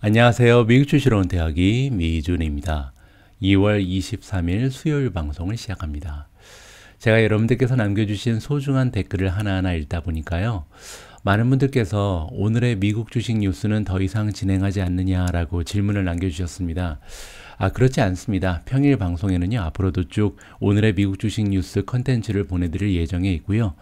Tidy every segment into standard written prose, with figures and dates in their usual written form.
안녕하세요. 미국 주시러 온 대학이 미준입니다. 2월 23일 수요일 방송을 시작합니다. 제가 여러분들께서 남겨주신 소중한 댓글을 하나하나 읽다 보니까요. 많은 분들께서 오늘의 미국 주식 뉴스는 더 이상 진행하지 않느냐라고 질문을 남겨주셨습니다. 그렇지 않습니다. 평일 방송에는요, 앞으로도 쭉 오늘의 미국 주식 뉴스 컨텐츠를 보내드릴 예정에 있고요.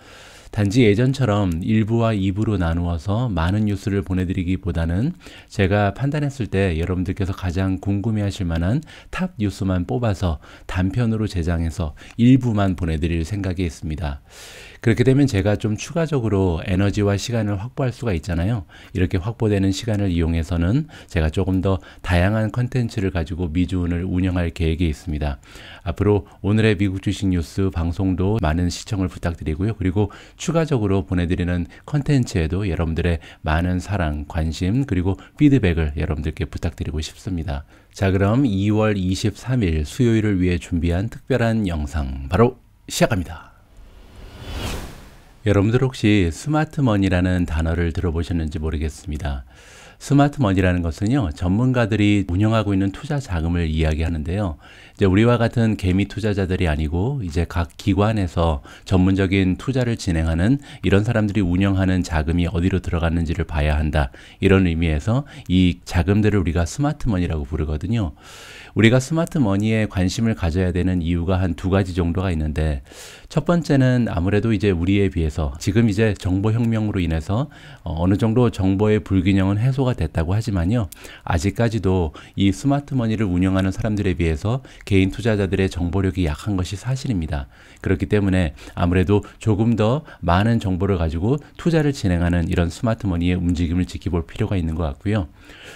단지 예전처럼 1부와 2부로 나누어서 많은 뉴스를 보내드리기보다는 제가 판단했을 때 여러분들께서 가장 궁금해하실 만한 탑 뉴스만 뽑아서 단편으로 제작해서 1부만 보내드릴 생각이 있습니다. 그렇게 되면 제가 좀 추가적으로 에너지와 시간을 확보할 수가 있잖아요. 이렇게 확보되는 시간을 이용해서는 제가 조금 더 다양한 컨텐츠를 가지고 미주운을 운영할 계획이 있습니다. 앞으로 오늘의 미국 주식 뉴스 방송도 많은 시청을 부탁드리고요. 그리고 추가적으로 보내드리는 컨텐츠에도 여러분들의 많은 사랑, 관심, 그리고 피드백을 여러분들께 부탁드리고 싶습니다. 자, 그럼 2월 23일 수요일을 위해 준비한 특별한 영상 바로 시작합니다. 여러분들 혹시 스마트머니라는 단어를 들어보셨는지 모르겠습니다. 스마트머니라는 것은요, 전문가들이 운영하고 있는 투자 자금을 이야기하는데요. 이제 우리와 같은 개미 투자자들이 아니고 이제 각 기관에서 전문적인 투자를 진행하는 이런 사람들이 운영하는 자금이 어디로 들어갔는지를 봐야 한다. 이런 의미에서 이 자금들을 우리가 스마트머니라고 부르거든요. 우리가 스마트머니에 관심을 가져야 되는 이유가 한 두 가지 정도가 있는데, 첫 번째는 아무래도 이제 우리에 비해서 지금 이제 정보혁명으로 인해서 어느 정도 정보의 불균형은 해소가 됐다고 하지만요, 아직까지도 이 스마트머니를 운영하는 사람들에 비해서 개인 투자자들의 정보력이 약한 것이 사실입니다. 그렇기 때문에 아무래도 조금 더 많은 정보를 가지고 투자를 진행하는 이런 스마트머니의 움직임을 지켜볼 필요가 있는 것 같고요.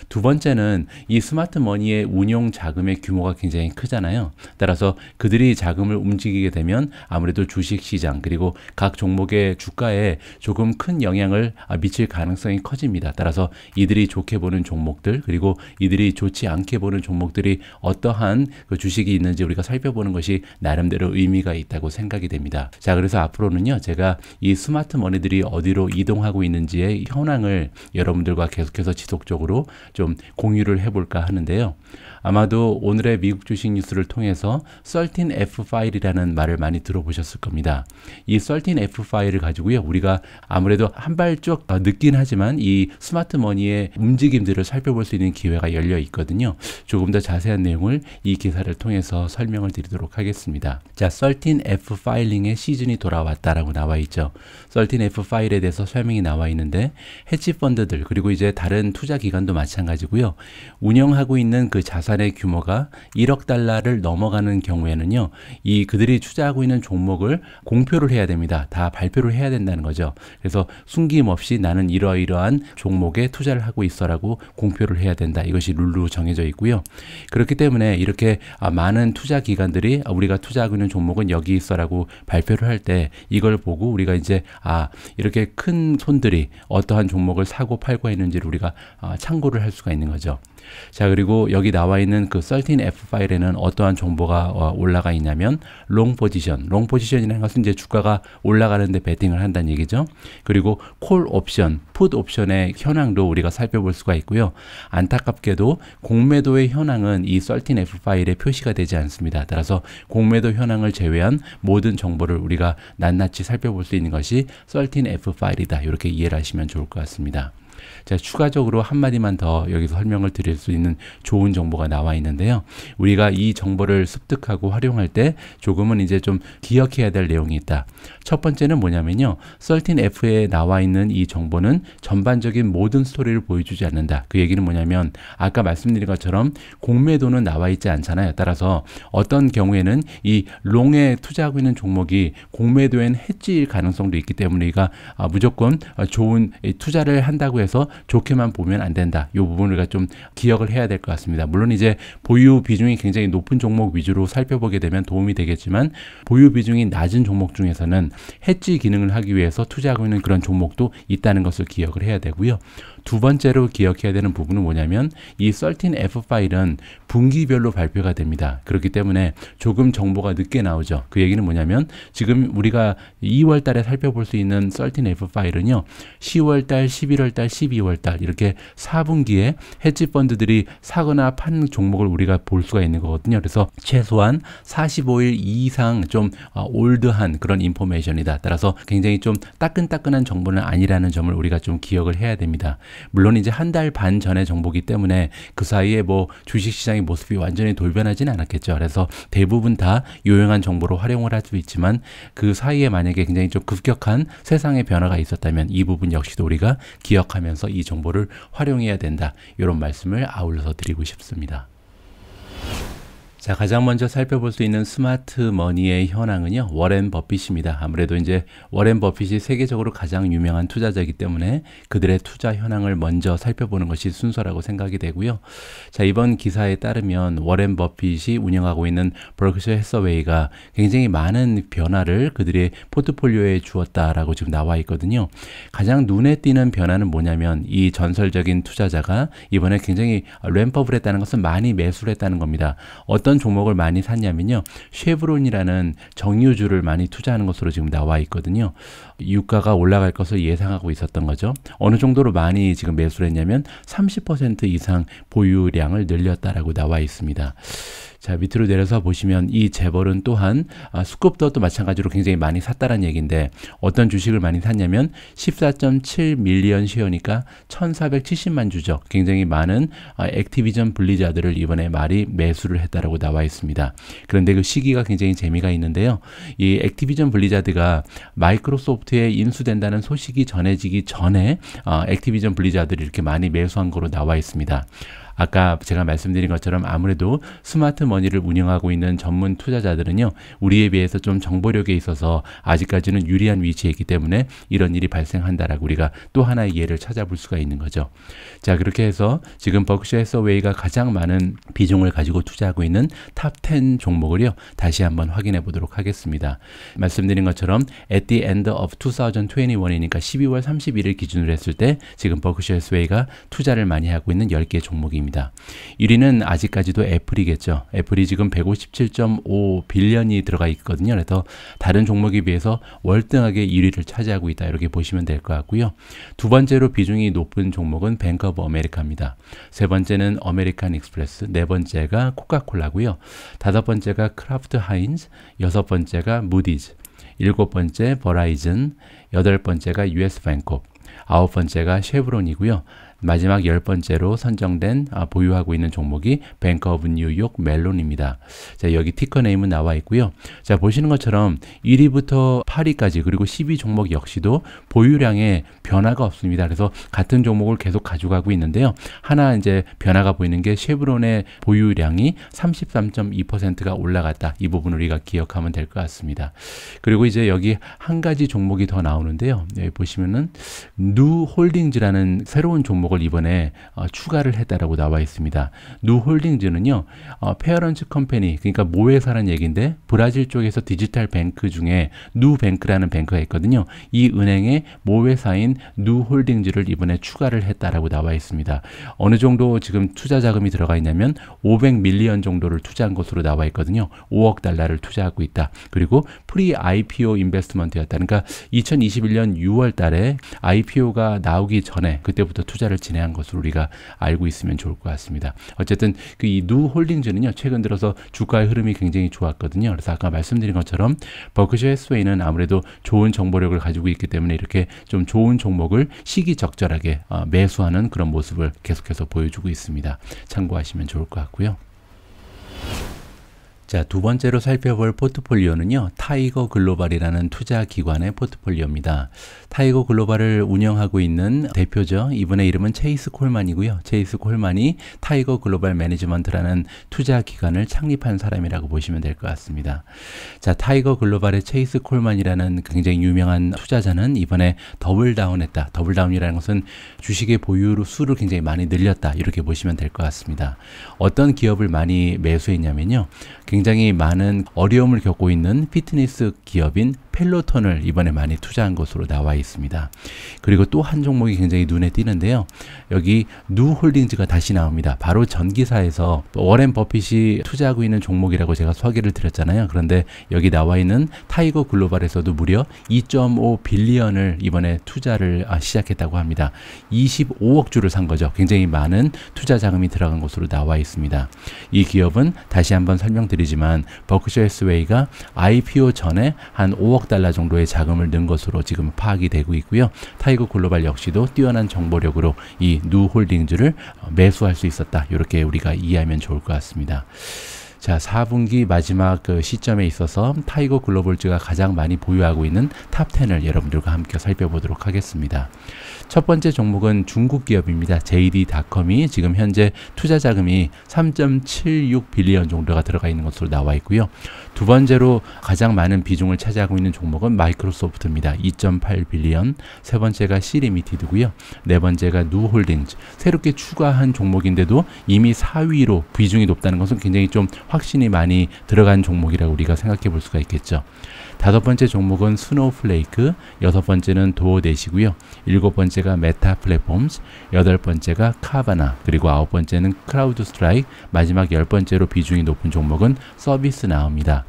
두 번째는 이 스마트머니의 운용 자금의 규모가 굉장히 크잖아요. 따라서 그들이 자금을 움직이게 되면 아무래도 주식시장 그리고 각 종목의 주가에 조금 큰 영향을 미칠 가능성이 커집니다. 따라서 이들이 좋게 보는 종목들 그리고 이들이 좋지 않게 보는 종목들이 어떠한 그 주식이 있는지 우리가 살펴보는 것이 나름대로 의미가 있다고 생각이 됩니다. 자, 그래서 앞으로는요, 제가 이 스마트머니들이 어디로 이동하고 있는지의 현황을 여러분들과 계속해서 지속적으로 좀 공유를 해볼까 하는데요. 아마도 오늘의 미국 주식 뉴스를 통해서 13F 파일이라는 말을 많이 들어보셨을 겁니다. 이 13F 파일을 가지고요, 우리가 아무래도 한 발짝 늦긴 하지만 이 스마트머니의 움직임들을 살펴볼 수 있는 기회가 열려 있거든요. 조금 더 자세한 내용을 이 기사를 통해서 설명을 드리도록 하겠습니다. 자, 13F 파일링의 시즌이 돌아왔다라고 나와 있죠. 13F 파일에 대해서 설명이 나와 있는데, 헤지펀드들 그리고 이제 다른 투자 기관도 마찬가지고요. 운영하고 있는 그 자산의 규모가 1억 달러를 넘어가는 경우에는요, 이 그들이 투자하고 있는 종목을 공표를 해야 됩니다. 다 발표를 해야 된다는 거죠. 그래서 숨김없이 나는 이러이러한 종목에 투자를 하고 있어라고 공표를 해야 된다. 이것이 룰로 정해져 있고요. 그렇기 때문에 이렇게 많은 투자 기관들이 우리가 투자하고 있는 종목은 여기 있어라고 발표를 할 때 이걸 보고 우리가 이제 이렇게 큰 손들이 어떠한 종목을 사고 팔고 했는지를 우리가 참고를 할 수가 있는 거죠. 자, 그리고 여기 나와 있는 그 13F 파일에는 어떠한 정보가 올라가 있냐면 롱 포지션이라는 것은 이제 주가가 올라가는데 베팅을 한다는 얘기죠. 그리고 콜 옵션, 풋 옵션의 현황도 우리가 살펴볼 수가 있고요. 안타깝게도 공매도의 현황은 이 13F 파일에 표시가 되지 않습니다. 따라서 공매도 현황을 제외한 모든 정보를 우리가 낱낱이 살펴볼 수 있는 것이 13F 파일이다. 이렇게 이해를 하시면 좋을 것 같습니다. 자, 추가적으로 한마디만 더 여기서 설명을 드릴 수 있는 좋은 정보가 나와 있는데요. 우리가 이 정보를 습득하고 활용할 때 조금은 이제 좀 기억해야 될 내용이 있다. 첫 번째는 뭐냐면요, 13F에 나와 있는 이 정보는 전반적인 모든 스토리를 보여주지 않는다. 그 얘기는 뭐냐면 아까 말씀드린 것처럼 공매도는 나와 있지 않잖아요. 따라서 어떤 경우에는 이 롱에 투자하고 있는 종목이 공매도엔 해지일 가능성도 있기 때문에 우리가 무조건 좋은 투자를 한다고 해서 좋게만 보면 안 된다. 이 부분을 우리가 좀 기억을 해야 될 것 같습니다. 물론 이제 보유 비중이 굉장히 높은 종목 위주로 살펴보게 되면 도움이 되겠지만, 보유 비중이 낮은 종목 중에서는 해지 기능을 하기 위해서 투자하고 있는 그런 종목도 있다는 것을 기억을 해야 되고요. 두 번째로 기억해야 되는 부분은 뭐냐면 이 13F 파일은 분기별로 발표가 됩니다. 그렇기 때문에 조금 정보가 늦게 나오죠. 그 얘기는 뭐냐면 지금 우리가 2월 달에 살펴볼 수 있는 13F 파일은요. 10월 달, 11월 달, 12월 달 이렇게 4분기에 헤지 펀드들이 사거나 판 종목을 우리가 볼 수가 있는 거거든요. 그래서 최소한 45일 이상 좀 올드한 그런 인포메이션이다. 따라서 굉장히 좀 따끈따끈한 정보는 아니라는 점을 우리가 좀 기억을 해야 됩니다. 물론 이제 한 달 반 전의 정보기 때문에 그 사이에 뭐 주식시장의 모습이 완전히 돌변하지는 않았겠죠. 그래서 대부분 다 요용한 정보로 활용을 할 수 있지만 그 사이에 만약에 굉장히 좀 급격한 세상의 변화가 있었다면 이 부분 역시도 우리가 기억하면서 이 정보를 활용해야 된다. 이런 말씀을 아울러서 드리고 싶습니다. 자, 가장 먼저 살펴볼 수 있는 스마트 머니의 현황은요, 워렌 버핏입니다. 아무래도 이제 워렌 버핏이 세계적으로 가장 유명한 투자자이기 때문에 그들의 투자 현황을 먼저 살펴보는 것이 순서라고 생각이 되고요. 자, 이번 기사에 따르면 워렌 버핏이 운영하고 있는 버크셔 해서웨이가 굉장히 많은 변화를 그들의 포트폴리오에 주었다라고 지금 나와 있거든요. 가장 눈에 띄는 변화는 뭐냐면 이 전설적인 투자자가 이번에 굉장히 램프업을 했다는 것은 많이 매수를 했다는 겁니다. 어떤 종목을 많이 샀냐면요. 쉐브론이라는 정유주를 많이 투자하는 것으로 지금 나와 있거든요. 유가가 올라갈 것을 예상하고 있었던 거죠. 어느 정도로 많이 지금 매수를 했냐면 30% 이상 보유량을 늘렸다라고 나와 있습니다. 자, 밑으로 내려서 보시면 이 재벌은 또한 스쿱더도 마찬가지로 굉장히 많이 샀다는 얘기인데 어떤 주식을 많이 샀냐면 14.7 밀리언 쉐어니까 1470만 주죠. 굉장히 많은 액티비전 블리자드를 이번에 많이 매수를 했다라고 나와 있습니다. 그런데 그 시기가 굉장히 재미가 있는데요. 이 액티비전 블리자드가 마이크로소프트에 인수된다는 소식이 전해지기 전에 액티비전 블리자드를 이렇게 많이 매수한 거로 나와 있습니다. 아까 제가 말씀드린 것처럼 아무래도 스마트 머니를 운영하고 있는 전문 투자자들은요, 우리에 비해서 좀 정보력에 있어서 아직까지는 유리한 위치에 있기 때문에 이런 일이 발생한다라고 우리가 또 하나의 예를 찾아볼 수가 있는 거죠. 자, 그렇게 해서 지금 버크셔 해서웨이가 가장 많은 비중을 가지고 투자하고 있는 탑 10 종목을요, 다시 한번 확인해 보도록 하겠습니다. 말씀드린 것처럼 at the end of 2021이니까 12월 31일 기준으로 했을 때 지금 버크셔 해서웨이가 투자를 많이 하고 있는 10개 종목입니다. 1위는 아직까지도 애플이겠죠. 애플이 지금 157.5 빌리언이 들어가 있거든요. 그래서 다른 종목에 비해서 월등하게 1위를 차지하고 있다. 이렇게 보시면 될 것 같고요. 두 번째로 비중이 높은 종목은 뱅크 오브 아메리카입니다. 세 번째는 아메리칸 익스프레스, 네 번째가 코카콜라고요. 다섯 번째가 크라프트 하인즈, 여섯 번째가 무디즈, 일곱 번째 버라이즌, 여덟 번째가 US 뱅콕, 아홉 번째가 쉐브론이고요. 마지막 10번째로 선정된 보유하고 있는 종목이 뱅크 오브 뉴욕 멜론입니다. 자, 여기 티커 네임은 나와 있고요. 자, 보시는 것처럼 1위부터 8위까지 그리고 10위 종목 역시도 보유량에 변화가 없습니다. 그래서 같은 종목을 계속 가져가고 있는데요. 하나 이제 변화가 보이는 게 쉐브론의 보유량이 33.2%가 올라갔다. 이 부분을 우리가 기억하면 될 것 같습니다. 그리고 이제 여기 한 가지 종목이 더 나오는데요. 여기 보시면은 누 홀딩즈라는 새로운 종목을 이번에 추가를 했다라고 나와 있습니다. 누 홀딩즈는요, 페어런츠 컴퍼니, 그러니까 모회사라는 얘기인데 브라질 쪽에서 디지털 뱅크 중에 누뱅크라는 뱅크가 있거든요. 이 은행의 모회사인 누 홀딩즈를 이번에 추가를 했다라고 나와 있습니다. 어느 정도 지금 투자 자금이 들어가 있냐면 500 밀리언 정도를 투자한 것으로 나와 있거든요. 5억 달러를 투자하고 있다. 그리고 프리 IPO 인베스트먼트였다. 그러니까 2021년 6월 달에 IPO가 나오기 전에 그때부터 투자를 진행한 것으로 우리가 알고 있으면 좋을 것 같습니다. 어쨌든 그 이 누 홀딩즈는요, 최근 들어서 주가의 흐름이 굉장히 좋았거든요. 그래서 아까 말씀드린 것처럼 버크셔 해서웨이는 아무래도 좋은 정보력을 가지고 있기 때문에 이렇게 좀 좋은 종목을 시기적절하게 매수하는 그런 모습을 계속해서 보여주고 있습니다. 참고하시면 좋을 것 같고요. 자, 두 번째로 살펴볼 포트폴리오는요, 타이거 글로벌이라는 투자 기관의 포트폴리오입니다. 타이거 글로벌을 운영하고 있는 대표죠. 이분의 이름은 체이스 콜만이고요. 체이스 콜만이 타이거 글로벌 매니지먼트라는 투자 기관을 창립한 사람이라고 보시면 될 것 같습니다. 자, 타이거 글로벌의 체이스 콜만이라는 굉장히 유명한 투자자는 이번에 더블다운했다. 더블다운이라는 것은 주식의 보유 수를 굉장히 많이 늘렸다. 이렇게 보시면 될 것 같습니다. 어떤 기업을 많이 매수했냐면요, 굉장히 많은 어려움을 겪고 있는 피트니스 기업인 펠로톤을 이번에 많이 투자한 것으로 나와 있습니다. 그리고 또 한 종목이 굉장히 눈에 띄는데요. 여기 누홀딩즈가 다시 나옵니다. 바로 전 기사에서 워렌 버핏이 투자하고 있는 종목이라고 제가 소개를 드렸잖아요. 그런데 여기 나와 있는 타이거 글로벌에서도 무려 2.5 빌리언을 이번에 투자를 시작했다고 합니다. 25억 주를 산 거죠. 굉장히 많은 투자 자금이 들어간 것으로 나와 있습니다. 이 기업은 다시 한번 설명드리지만 버크셔 해스웨이가 IPO 전에 한 5억 달러 정도의 자금을 넣은 것으로 지금 파악이 되고 있고요. 타이거 글로벌 역시도 뛰어난 정보력으로 이 누홀딩즈를 매수할 수 있었다. 이렇게 우리가 이해하면 좋을 것 같습니다. 자, 4분기 마지막 그 시점에 있어서 타이거 글로벌즈가 가장 많이 보유하고 있는 탑10을 여러분들과 함께 살펴보도록 하겠습니다. 첫 번째 종목은 중국 기업입니다. JD.com이 지금 현재 투자 자금이 3.76 빌리언 정도가 들어가 있는 것으로 나와 있고요. 두 번째로 가장 많은 비중을 차지하고 있는 종목은 마이크로소프트입니다. 2.8 빌리언. 세 번째가 C리미티드고요. 네 번째가 누홀딩즈. 새롭게 추가한 종목인데도 이미 4위로 비중이 높다는 것은 굉장히 좀 확신이 많이 들어간 종목이라고 우리가 생각해 볼 수가 있겠죠. 다섯 번째 종목은 스노우플레이크, 여섯 번째는 도어넷이고요. 일곱 번째가 메타 플랫폼스, 여덟 번째가 카바나, 그리고 아홉 번째는 크라우드 스트라이크, 마지막 열 번째로 비중이 높은 종목은 서비스나우입니다.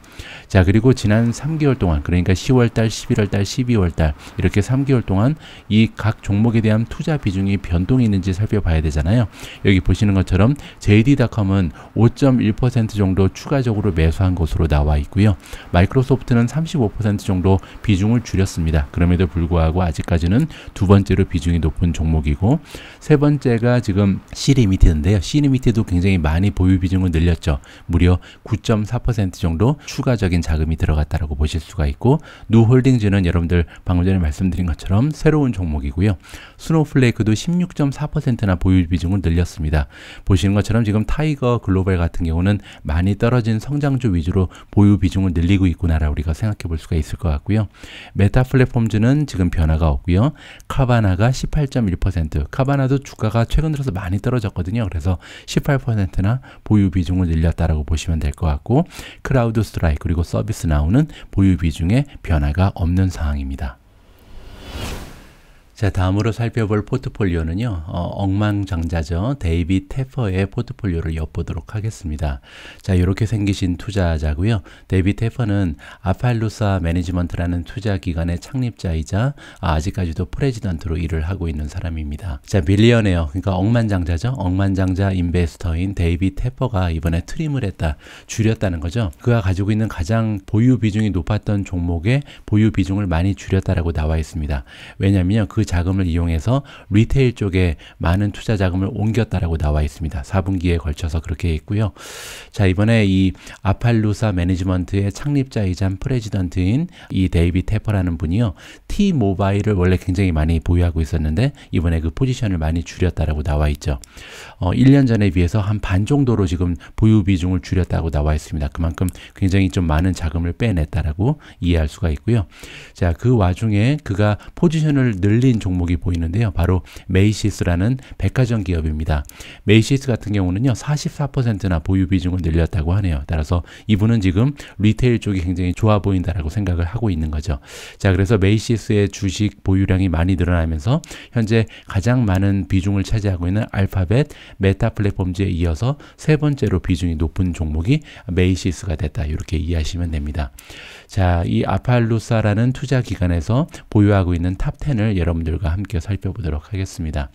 자, 그리고 지난 3개월 동안, 그러니까 10월달, 11월달, 12월달 이렇게 3개월 동안 이 각 종목에 대한 투자 비중이 변동이 있는지 살펴봐야 되잖아요. 여기 보시는 것처럼 JD.com은 5.1% 정도 추가적으로 매수한 것으로 나와 있고요. 마이크로소프트는 35% 정도 비중을 줄였습니다. 그럼에도 불구하고 아직까지는 두 번째로 비중이 높은 종목이고, 세 번째가 지금 C리미티드인데요. C리미티드도 굉장히 많이 보유 비중을 늘렸죠. 무려 9.4% 정도 추가적인 자금이 들어갔다라고 보실 수가 있고, 누홀딩즈는 여러분들 방금 전에 말씀드린 것처럼 새로운 종목이고요. 스노우플레이크도 16.4%나 보유 비중을 늘렸습니다. 보시는 것처럼 지금 타이거 글로벌 같은 경우는 많이 떨어진 성장주 위주로 보유 비중을 늘리고 있구나라고 우리가 생각해 볼 수가 있을 것 같고요. 메타 플랫폼즈는 지금 변화가 없고요. 카바나가 18.1%, 카바나도 주가가 최근 들어서 많이 떨어졌거든요. 그래서 18%나 보유 비중을 늘렸다라고 보시면 될 것 같고, 크라우드 스트라이크 그리고 서비스나우는 보유 비중에 변화가 없는 상황입니다. 자, 다음으로 살펴볼 포트폴리오는요, 억만장자죠. 데이빗 테퍼의 포트폴리오를 엿보도록 하겠습니다. 자, 이렇게 생기신 투자자고요. 데이빗 테퍼는 아팔루사 매니지먼트라는 투자기관의 창립자이자 아직까지도 프레지던트로 일을 하고 있는 사람입니다. 자, 빌리어네어, 그러니까 억만장자죠. 억만장자 인베스터인 데이빗 테퍼가 이번에 트림을 했다, 줄였다는 거죠. 그가 가지고 있는 가장 보유 비중이 높았던 종목의 보유 비중을 많이 줄였다라고 나와 있습니다. 왜냐하면 그 자금을 이용해서 리테일 쪽에 많은 투자 자금을 옮겼다라고 나와 있습니다. 4분기에 걸쳐서 그렇게 있고요. 자, 이번에 이 아팔루사 매니지먼트의 창립자이자 프레지던트인 이 데이빗 테퍼라는 분이요, T-모바일을 원래 굉장히 많이 보유하고 있었는데 이번에 그 포지션을 많이 줄였다라고 나와 있죠. 1년 전에 비해서 한 반 정도로 지금 보유 비중을 줄였다고 나와 있습니다. 그만큼 굉장히 좀 많은 자금을 빼냈다라고 이해할 수가 있고요. 자, 그 와중에 그가 포지션을 늘린 종목이 보이는데요. 바로 메이시스라는 백화점 기업입니다. 메이시스 같은 경우는요, 44%나 보유 비중을 늘렸다고 하네요. 따라서 이분은 지금 리테일 쪽이 굉장히 좋아 보인다라고 생각을 하고 있는 거죠. 자, 그래서 메이시스의 주식 보유량이 많이 늘어나면서 현재 가장 많은 비중을 차지하고 있는 알파벳, 메타 플랫폼즈에 이어서 세 번째로 비중이 높은 종목이 메이시스가 됐다. 이렇게 이해하시면 됩니다. 자, 이 아팔루사라는 투자 기관에서 보유하고 있는 탑10을 여러분들과 함께 살펴보도록 하겠습니다.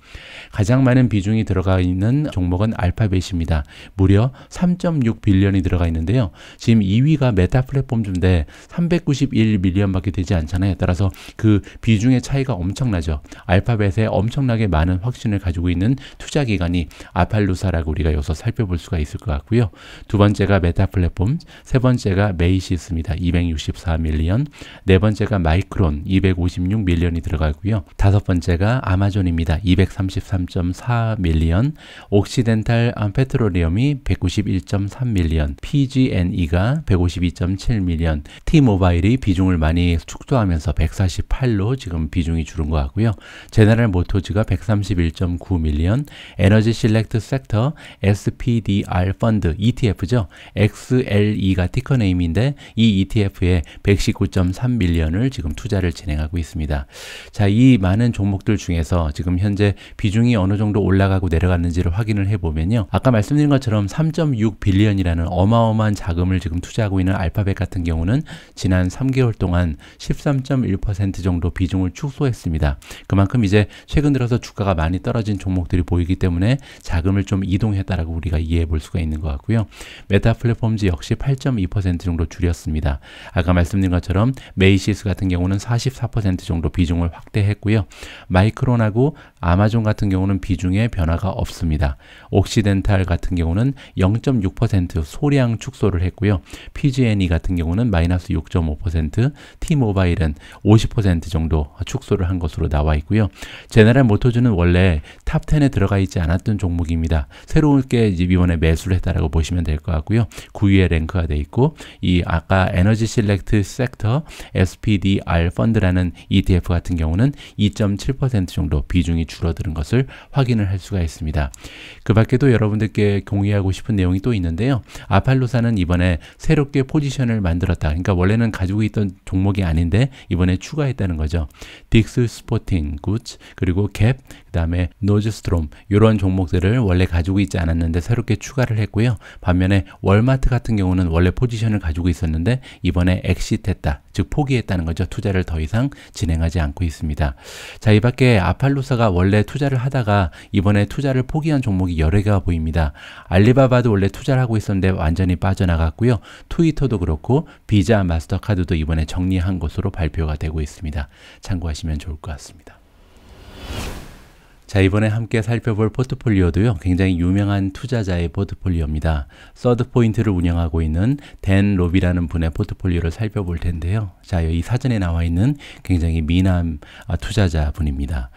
가장 많은 비중이 들어가 있는 종목은 알파벳입니다. 무려 3.6 빌리언이 들어가 있는데요. 지금 2위가 메타 플랫폼인데 391 밀리언밖에 되지 않잖아요. 따라서 그 비중의 차이가 엄청나죠. 알파벳에 엄청나게 많은 확신을 가지고 있는 투자 기관이 아팔루사라고 우리가 여기서 살펴볼 수가 있을 것 같고요. 두 번째가 메타 플랫폼, 세 번째가 메이시스입니다. 264 밀리언, 네 번째가 마이크론 256 밀리언이 들어가고요. 다섯 번째가 아마존입니다. 233.4 밀리언, 옥시덴탈 페트롤리엄이 191.3 밀리언, PG&E가 152.7 밀리언, T모바일이 비중을 많이 축소하면서 148로 지금 비중이 줄은 것 같고요. 제너럴 모토즈가 131.9 밀리언, 에너지 실렉트 섹터 SPDR 펀드 ETF죠. XLE가 티커 네임인데 이 ETF에 119.3 밀리언을 지금 투자를 진행하고 있습니다. 자, 이 많은 종목들 중에서 지금 현재 비중이 어느 정도 올라가고 내려갔는지를 확인을 해보면요. 아까 말씀드린 것처럼 3.6 빌리언이라는 어마어마한 자금을 지금 투자하고 있는 알파벳 같은 경우는 지난 3개월 동안 13.1% 정도 비중을 축소했습니다. 그만큼 이제 최근 들어서 주가가 많이 떨어진 종목들이 보이기 때문에 자금을 좀 이동했다라고 우리가 이해해 볼 수가 있는 것 같고요. 메타 플랫폼즈 역시 8.2% 정도 줄였습니다. 아까 말씀드린 것처럼 메이시스 같은 경우는 44% 정도 비중을 확대했고요. 마이크론하고 아마존 같은 경우는 비중에 변화가 없습니다. 옥시덴탈 같은 경우는 0.6% 소량 축소를 했고요. PG&E 같은 경우는 마이너스 6.5%, T모바일은 50% 정도 축소를 한 것으로 나와 있고요. 제너럴 모토즈는 원래 탑 10에 들어가 있지 않았던 종목입니다. 새롭게 이번에 매수를 했다라고 보시면 될 것 같고요. 9위에 랭크가 돼 있고, 이 아까 에너지 실렉트 섹터 SPDR 펀드라는 ETF 같은 경우는 2.7% 정도 비중이 줄어드는 것을 확인을 할 수가 있습니다. 그 밖에도 여러분들께 공유하고 싶은 내용이 또 있는데요. 아팔로사는 이번에 새롭게 포지션을 만들었다. 그러니까 원래는 가지고 있던 종목이 아닌데 이번에 추가했다는 거죠. 딕스 스포팅 굿즈, 그리고 갭, 그 다음에 노즈스트롬, 이런 종목들을 원래 가지고 있지 않았는데 새롭게 추가를 했고요. 반면에 월마트 같은 경우는 원래 포지션을 가지고 있었는데 이번에 엑시트했다, 즉 포기했다는 거죠. 투자를 더 이상 진행하지 않고 있습니다. 자, 이 밖에 아팔로사가 원래 투자를 하다가 이번에 투자를 포기한 종목이 여러 개가 보입니다. 알리바바도 원래 투자를 하고 있었는데 완전히 빠져나갔고요. 트위터도 그렇고 비자, 마스터카드도 이번에 정리한 것으로 발표가 되고 있습니다. 참고하시면 좋을 것 같습니다. 자, 이번에 함께 살펴볼 포트폴리오도요, 굉장히 유명한 투자자의 포트폴리오입니다. 서드포인트를 운영하고 있는 댄 로비라는 분의 포트폴리오를 살펴볼 텐데요. 자, 이 사전에 나와 있는 굉장히 미남 투자자 분입니다.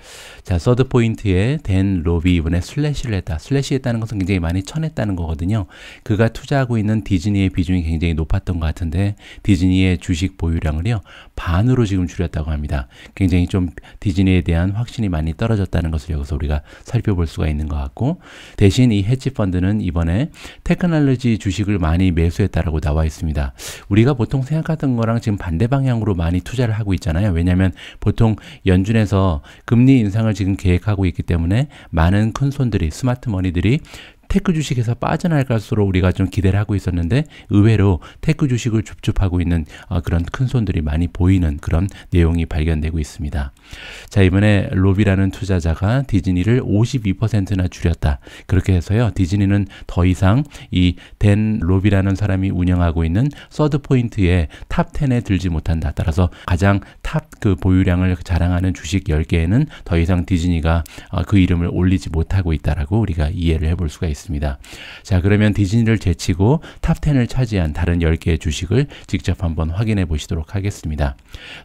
자, 서드포인트에 댄 로비 이번에 슬래시를 했다. 슬래시했다는 것은 굉장히 많이 쳐냈다는 거거든요. 그가 투자하고 있는 디즈니의 비중이 굉장히 높았던 것 같은데 디즈니의 주식 보유량을요, 반으로 지금 줄였다고 합니다. 굉장히 좀 디즈니에 대한 확신이 많이 떨어졌다는 것을 여기서 우리가 살펴볼 수가 있는 것 같고, 대신 이 헤지펀드는 이번에 테크놀로지 주식을 많이 매수했다라고 나와 있습니다. 우리가 보통 생각하던 거랑 지금 반대 방향으로 많이 투자를 하고 있잖아요. 왜냐하면 보통 연준에서 금리 인상을 지금 계획하고 있기 때문에 많은 큰 손들이, 스마트 머니들이 테크 주식에서 빠져나갈수록 우리가 좀 기대를 하고 있었는데 의외로 테크 주식을 줍줍하고 있는 그런 큰 손들이 많이 보이는 그런 내용이 발견되고 있습니다. 자, 이번에 로비라는 투자자가 디즈니를 52%나 줄였다. 그렇게 해서요, 디즈니는 더 이상 이 댄 로비라는 사람이 운영하고 있는 서드포인트의 탑 10에 들지 못한다. 따라서 가장 탑 그 보유량을 자랑하는 주식 10개에는 더 이상 디즈니가 그 이름을 올리지 못하고 있다라고 우리가 이해를 해볼 수가 있습니다. 자, 그러면 디즈니를 제치고 탑 10을 차지한 다른 10개의 주식을 직접 한번 확인해 보시도록 하겠습니다.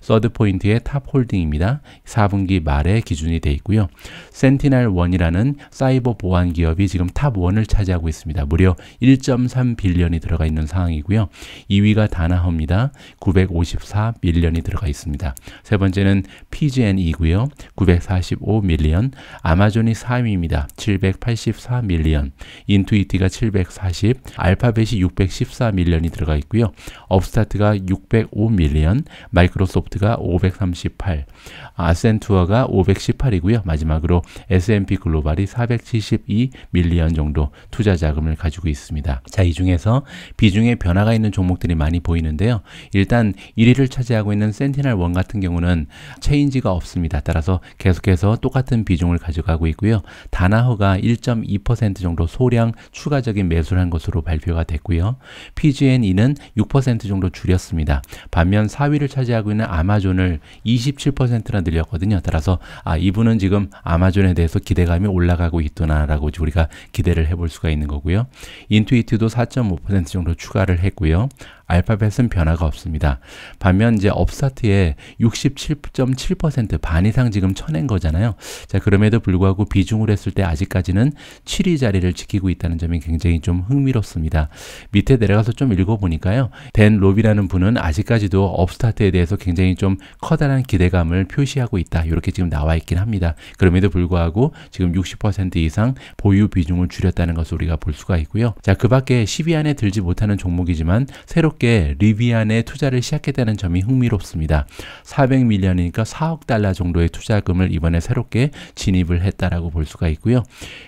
서드포인트의 탑 홀딩입니다. 4분기 말에 기준이 되어 있고요. 센티널1이라는 사이버 보안 기업이 지금 탑 1을 차지하고 있습니다. 무려 1.3 빌리언이 들어가 있는 상황이고요. 2위가 다나허입니다. 954 밀리언이 들어가 있습니다. 세 번째는 PG&E고요. 945 밀리언. 아마존이 4위입니다. 784 밀리언. 인투이티가 740, 알파벳이 614 밀리언이 들어가 있고요. 업스타트가 605 밀리언, 마이크로소프트가 538, 아센투어가 518이고요. 마지막으로 S&P 글로벌이 472 밀리언 정도 투자 자금을 가지고 있습니다. 자, 이 중에서 비중에 변화가 있는 종목들이 많이 보이는데요. 일단 1위를 차지하고 있는 센티널1 같은 경우는 체인지가 없습니다. 따라서 계속해서 똑같은 비중을 가져가고 있고요. 다나허가 1.2% 정도 소량 추가적인 매수를 한 것으로 발표가 됐고요. PG&E는 6% 정도 줄였습니다. 반면 4위를 차지하고 있는 아마존을 27%나 늘렸거든요. 따라서 이분은 지금 아마존에 대해서 기대감이 올라가고 있구나라고 우리가 기대를 해볼 수가 있는 거고요. 인투이티도 4.5% 정도 추가를 했고요. 알파벳은 변화가 없습니다. 반면 이제 업스타트에 67.7% 반 이상 지금 쳐낸 거잖아요. 자, 그럼에도 불구하고 비중으로 했을 때 아직까지는 7위 자리를 지키고 있다는 점이 굉장히 좀 흥미롭습니다. 밑에 내려가서 좀 읽어보니까요. 댄 로비라는 분은 아직까지도 업스타트에 대해서 굉장히 좀 커다란 기대감을 표시하고 있다. 이렇게 지금 나와 있긴 합니다. 그럼에도 불구하고 지금 60% 이상 보유 비중을 줄였다는 것을 우리가 볼 수가 있고요. 자, 그 밖에 10위 안에 들지 못하는 종목이지만 새롭게 리비안에 투자를 시작했다는 점이 흥미롭습니다. 400밀리언이니까 4억 달러 정도의 투자금을 이번에 새롭게 진입을 했다라고 볼 수가 있고요.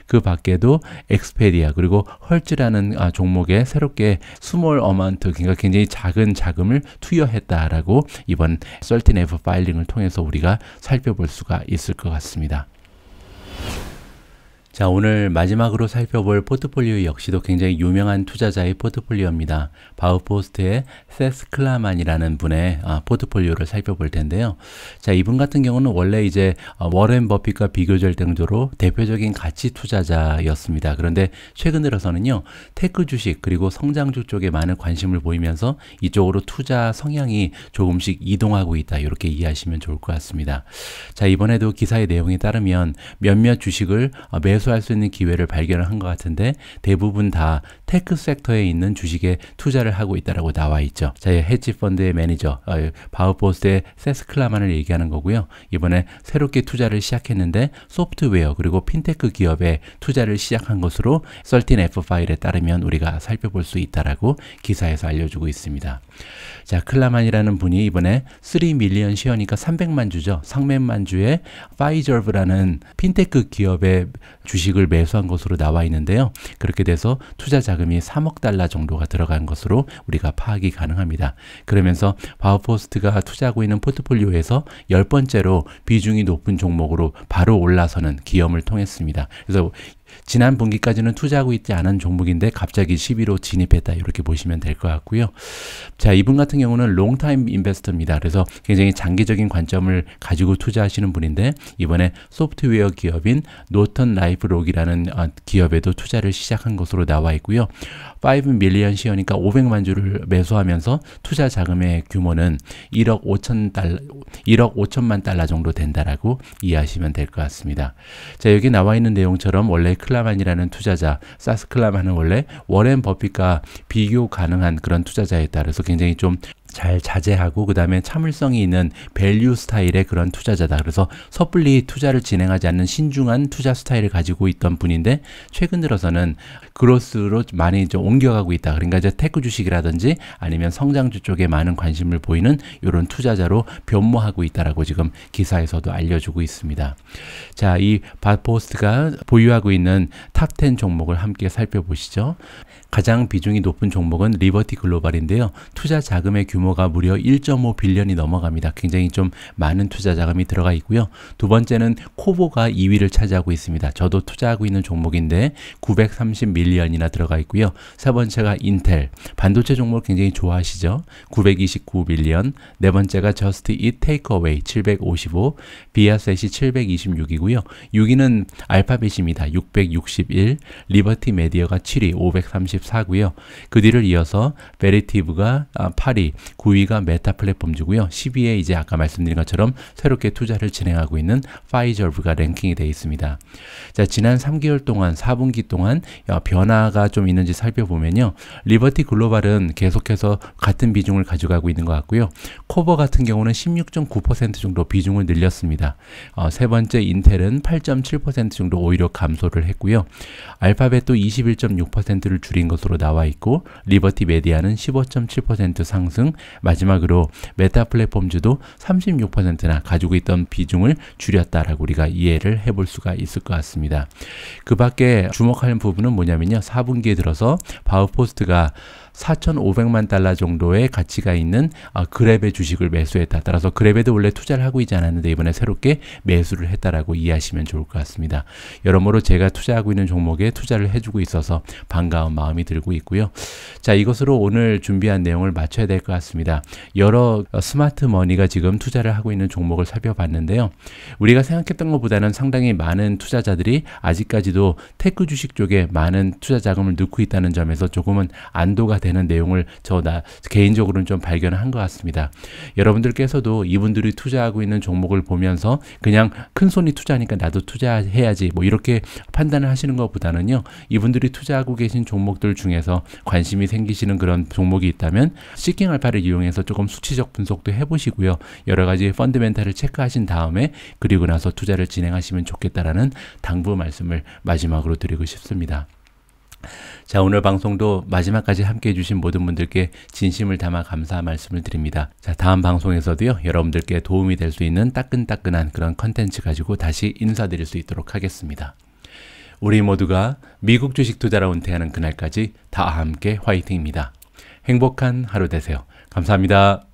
그 밖에도 엑스페디아 그리고 헐츠라는 종목에 새롭게 스몰 어마운트, 그러니까 굉장히 작은 자금을 투여했다라고 이번 13F 파일링을 통해서 우리가 살펴볼 수가 있을 것 같습니다. 자, 오늘 마지막으로 살펴볼 포트폴리오 역시도 굉장히 유명한 투자자의 포트폴리오입니다. 바우포스트의 세스 클라만이라는 분의 포트폴리오를 살펴볼 텐데요. 자, 이분 같은 경우는 원래 이제 워렌 버핏과 비교될 정도로 대표적인 가치 투자자였습니다. 그런데 최근 들어서는요, 테크 주식 그리고 성장주 쪽에 많은 관심을 보이면서 이쪽으로 투자 성향이 조금씩 이동하고 있다. 이렇게 이해하시면 좋을 것 같습니다. 자, 이번에도 기사의 내용에 따르면 몇몇 주식을 매수할 수 있는 기회를 발견을 한 것 같은데 대부분 다 테크 섹터에 있는 주식에 투자를 하고 있다라고 나와 있죠. 자, 헤지펀드의 매니저 바우포스트의 세스 클라만을 얘기하는 거고요. 이번에 새롭게 투자를 시작했는데 소프트웨어 그리고 핀테크 기업에 투자를 시작한 것으로 13F 파일에 따르면 우리가 살펴볼 수 있다라고 기사에서 알려주고 있습니다. 자, 클라만이라는 분이 이번에 3밀리언 쉐어니까 300만 주죠. 300만 주의 파이저브라는 핀테크 기업의 주식을 매수한 것으로 나와 있는데요. 그렇게 돼서 투자 자금이 3억 달러 정도가 들어간 것으로 우리가 파악이 가능합니다. 그러면서 바우포스트가 투자하고 있는 포트폴리오에서 10번째로 비중이 높은 종목으로 바로 올라서는 기염을 통했습니다. 그래서 지난 분기까지는 투자하고 있지 않은 종목인데 갑자기 10위로 진입했다 이렇게 보시면 될 것 같고요. 자, 이분 같은 경우는 롱타임 인베스터입니다. 그래서 굉장히 장기적인 관점을 가지고 투자하시는 분인데 이번에 소프트웨어 기업인 노턴 라이프록이라는 기업에도 투자를 시작한 것으로 나와 있고요. 5밀리언 시어니까 500만 주를 매수하면서 투자 자금의 규모는 1억 5천만 달러 정도 된다라고 이해하시면 될 것 같습니다. 자, 여기 나와 있는 내용처럼 원래 클라만이라는 투자자, 사스 클라만은 원래 워렌 버핏과 비교 가능한 그런 투자자였다. 그래서 굉장히 좀 잘 자제하고 그 다음에 참을성이 있는 밸류 스타일의 그런 투자자다. 그래서 섣불리 투자를 진행하지 않는 신중한 투자 스타일을 가지고 있던 분인데 최근 들어서는 그로스로 많이 좀 옮겨가고 있다. 그러니까 이제 테크 주식이라든지 아니면 성장주 쪽에 많은 관심을 보이는 이런 투자자로 변모하고 있다라고 지금 기사에서도 알려주고 있습니다. 자, 이 바포스트가 보유하고 있는 탑 10 종목을 함께 살펴보시죠. 가장 비중이 높은 종목은 리버티 글로벌인데요. 투자 자금의 규모가 무려 1.5 빌리언이 넘어갑니다. 굉장히 좀 많은 투자 자금이 들어가 있고요. 두 번째는 코보가 2위를 차지하고 있습니다. 저도 투자하고 있는 종목인데 930밀리언이나 들어가 있고요. 세 번째가 인텔, 반도체 종목을 굉장히 좋아하시죠? 929밀리언. 네 번째가 저스트 잇 테이크어웨이 755, 비아셋이 726이고요. 6위는 알파벳입니다. 661, 리버티 메디어가 7위 534고요. 그 뒤를 이어서 베리티브가 8위, 9위가 메타 플랫폼주고요. 10위에 이제 아까 말씀드린 것처럼 새롭게 투자를 진행하고 있는 파이저브가 랭킹이 되어 있습니다. 자, 지난 3개월 동안 4분기 동안 변화가 좀 있는지 살펴보면요. 리버티 글로벌은 계속해서 같은 비중을 가져가고 있는 것 같고요. 코버 같은 경우는 16.9% 정도 비중을 늘렸습니다. 세 번째 인텔은 8.7% 정도 오히려 감소를 했고요. 알파벳도 21.6%를 줄인 것으로 나와 있고 리버티 메디아는 15.7% 상승, 마지막으로 메타 플랫폼주도 36%나 가지고 있던 비중을 줄였다라고 우리가 이해를 해볼 수가 있을 것 같습니다. 그 밖에 주목하는 부분은 뭐냐면요. 4분기에 들어서 바우포스트가 4,500만 달러 정도의 가치가 있는 그랩의 주식을 매수했다. 따라서 그랩에도 원래 투자를 하고 있지 않았는데 이번에 새롭게 매수를 했다라고 이해하시면 좋을 것 같습니다. 여러모로 제가 투자하고 있는 종목에 투자를 해주고 있어서 반가운 마음이 들고 있고요. 자, 이것으로 오늘 준비한 내용을 마쳐야 될 것 같습니다. 여러 스마트 머니가 지금 투자를 하고 있는 종목을 살펴봤는데요. 우리가 생각했던 것보다는 상당히 많은 투자자들이 아직까지도 테크 주식 쪽에 많은 투자 자금을 넣고 있다는 점에서 조금은 안도가 되는 내용을 나 개인적으로는 좀 발견한 것 같습니다. 여러분들께서도 이분들이 투자하고 있는 종목을 보면서 그냥 큰 손이 투자하니까 나도 투자해야지 뭐 이렇게 판단을 하시는 것보다는요, 이분들이 투자하고 계신 종목들 중에서 관심이 생기시는 그런 종목이 있다면 시킹 알파를 이용해서 조금 수치적 분석도 해보시고요, 여러 가지 펀드멘탈을 체크하신 다음에 그리고 나서 투자를 진행하시면 좋겠다라는 당부 말씀을 마지막으로 드리고 싶습니다. 자, 오늘 방송도 마지막까지 함께 해주신 모든 분들께 진심을 담아 감사 말씀을 드립니다. 자, 다음 방송에서도요, 여러분들께 도움이 될 수 있는 따끈따끈한 그런 컨텐츠 가지고 다시 인사드릴 수 있도록 하겠습니다. 우리 모두가 미국 주식 투자로 은퇴하는 그날까지 다 함께 화이팅입니다. 행복한 하루 되세요. 감사합니다.